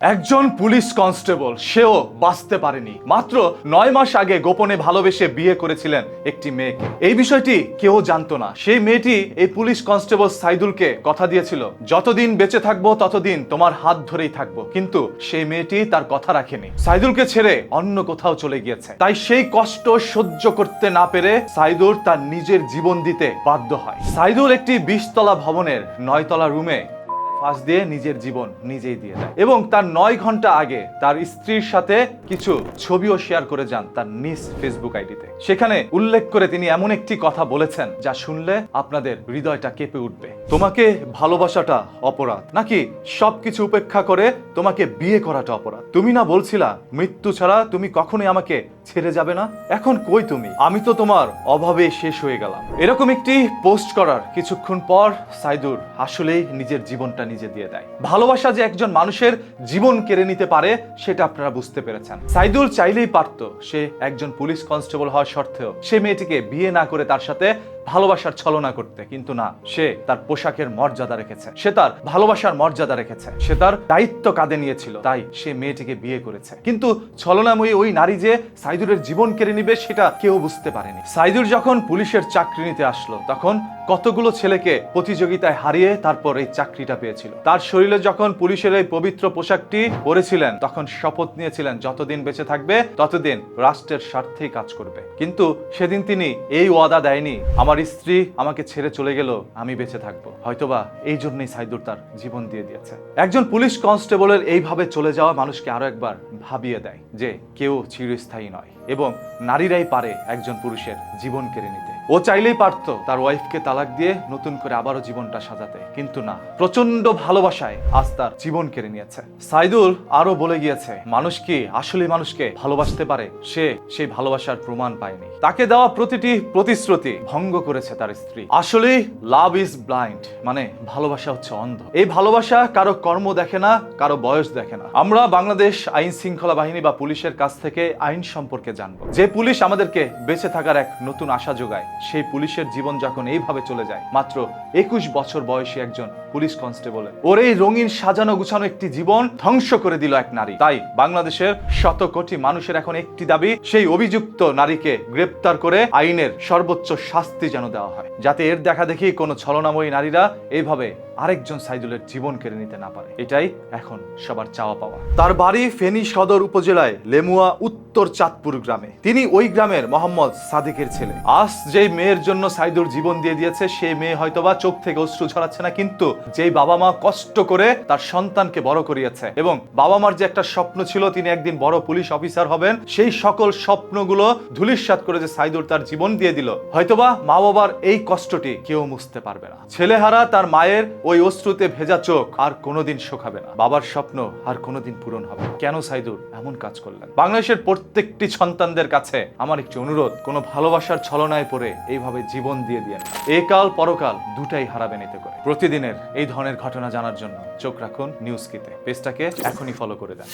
একজন police constable সেও বাঁচতে পারেনি। মাত্র 9 মাস আগে গোপনে ভালোবেসে বিয়ে করেছিলেন একটি মেয়েকে। এই বিষয়টি কেউ জানতো না। সেই মেয়েটি এই পুলিশ কনস্টেবল সাইদুলকে কথা দিয়েছিল, যতদিন বেঁচে থাকবো ততদিন তোমার হাত ধরেই থাকবো। কিন্তু সেই মেয়েটি তার কথা রাখেনি, সাইদুলকে ছেড়ে অন্য কোথাও চলে গিয়েছে। তাই সেই কষ্ট সহ্য করতে না পেরে সাইদুল তার নিজের জীবন দিতে বাধ্য হয়। সাইদুল একটি 20 তলা ভবনের 9 তলা রুমে ফাঁস দিয়ে নিজের জীবন নিজেই দিয়ে দেয় এবং তার 9 ঘন্টা আগে তার স্ত্রীর সাথে কিছু ছবিও শেয়ার করে যান তার নিজ ফেসবুক আইডিতে। সেখানে উল্লেখ করে তিনি এমন একটি কথা বলেছেন যা শুনলে আপনাদের হৃদয়টা কেঁপে উঠবে। তোমাকে ভালোবাসাটা অপরাধ নাকি সবকিছু উপেক্ষা করে তোমাকে বিয়ে করাটা অপরাধ? তুমি না বলছিলা মৃত্যু ছাড়া তুমি কখনোই আমাকে ছেড়ে যাবে না? এখন কই তুমি? আমি তো তোমার অভাবে শেষ হয়ে গেলাম। এরকম একটি পোস্ট করার কিছুক্ষণ পর সাইদুল আসলেই নিজের জীবনটা নিজে দিয়ে দেয়। ভালোবাসা যে একজন মানুষের জীবন কেড়ে নিতে পারে সেটা আপনারা বুঝতে পেরেছেন। সাইদুল চাইলেই পারতো সে একজন পুলিশ কনস্টেবল হওয়ার সত্ত্বেও সে মেয়েটিকে বিয়ে না করে তার সাথে ভালোবাসার ছলনা করতে, কিন্তু না, সে তার পোশাকের মর্যাদা রেখেছে, সে তার ভালোবাসার মর্যাদা রেখেছে, সে তার দায়িত্ব কাঁধে নিয়েছিল, তাই সে মেয়েটিকে বিয়ে করেছে। কিন্তু ছলনাময়ী ওই নারী যে সাইদুলের জীবন কেড়ে নিবে সেটা কেউ বুঝতে পারেনি। সাইদুল যখন পুলিশের চাকরি নিতে আসলো তখন কতগুলো ছেলেকে প্রতিযোগিতায় হারিয়ে তারপর এই চাকরিটা পেয়েছিল। তার শরীরে যখন পুলিশের এই পবিত্র পোশাকটি পরেছিলেন তখন শপথ নিয়েছিলেন যতদিন বেঁচে থাকবে ততদিন রাষ্ট্রের স্বার্থেই কাজ করবে। কিন্তু সেদিন তিনি এই ওয়াদা দেয়নি, আমার স্ত্রী আমাকে ছেড়ে চলে গেল আমি বেঁচে থাকবো। হয়তোবা এই জন্যই সাইদুল তার জীবন দিয়ে দিয়েছে। একজন পুলিশ কনস্টেবলের এইভাবে চলে যাওয়া মানুষকে আরো একবার ভাবিয়ে দেয় যে কেউ চিরস্থায়ী নয় এবং নারীরাই পারে একজন পুরুষের জীবন কেড়ে নিতে। ও চাইলেই পারতো তার ওয়াইফকে তালাক দিয়ে নতুন করে আবারও জীবনটা সাজাতে, কিন্তু না, প্রচন্ড ভালোবাসায় আজ তার জীবন কেড়ে নিয়েছে। সাইদুল আরো বলে গিয়েছে মানুষ কি আসলে মানুষকে ভালোবাসতে পারে? সে সেই ভালোবাসার প্রমাণ পায়নি। তাকে দেওয়া প্রতিটি প্রতিশ্রুতি ভঙ্গ করেছে তার স্ত্রী। আসলে লাভ ইজ ব্লাইন্ড, মানে ভালোবাসা হচ্ছে অন্ধ। এই ভালোবাসা কারো কর্ম দেখে না, কারো বয়স দেখে না। আমরা বাংলাদেশ আইন শৃঙ্খলা বাহিনী বা পুলিশের কাছ থেকে আইন সম্পর্কে জানবো। যে পুলিশ আমাদেরকে বেঁচে থাকার এক নতুন আশা যোগায়, সেই পুলিশের জীবন যখন এইভাবে চলে যায়, মাত্র 21 বছর বয়সী একজন পুলিশ কনস্টেবলের ওর এই রঙিন সাজানো গুছানো একটি জীবন ধ্বংস করে দিল এক নারী। তাই বাংলাদেশের শত কোটি মানুষের এখন একটি দাবি, সেই অভিযুক্ত নারীকে গ্রেপ্তার করে আইনের সর্বোচ্চ শাস্তি যেন দেওয়া হয়, যাতে এর দেখা দেখি কোনো ছলনাময়ী নারীরা এইভাবে আরেকজন সাইদুলের জীবন কেড়ে নিতে না পারে। এটাই এখন সবার চাওয়া পাওয়া। তার বাড়ি ফেনী সদর উপজেলায় লেমুয়া উত্তর চাঁদপুর গ্রামে। তিনি ওই গ্রামের মোহাম্মদ সাদিকের ছেলে। আজ যেই মেয়ের জন্য সাইদুল জীবন দিয়ে দিয়েছে সেই মেয়ে হয়তোবা চোখ থেকে অশ্রু ঝরাচ্ছে না, কিন্তু যেই বাবা মা কষ্ট করে তার সন্তানকে বড় করিয়েছে এবং বাবা মার যে একটা স্বপ্ন ছিল তিনি একদিন বড় পুলিশ অফিসার হবেন, সেই সকল স্বপ্নগুলো ধূলিসাৎ করে যে সাইদুল তার জীবন দিয়ে দিল, হয়তোবা মা বাবার এই কষ্টটি কেউ মুছতে পারবে না। ছেলেহারা তার মায়ের ওই অশ্রুতে ভেজা চোখ আর কোনোদিন শোকাবে না। বাবার স্বপ্ন আর কোনোদিন পূরণ হবে। কেন সাইদুল এমন কাজ করলেন? বাংলাদেশের প্রত্যেকটি সন্তানদের কাছে আমার একটি অনুরোধ, কোনো ভালোবাসার ছলনায় পড়ে এইভাবে জীবন দিয়ে দিয়েন। একাল পরকাল দুটাই হারাবেন এতে করে। প্রতিদিনের এই ধরনের ঘটনা জানার জন্য চোখ রাখুন নিউজ কিতে। পেজটাকে এখনই ফলো করে দেন।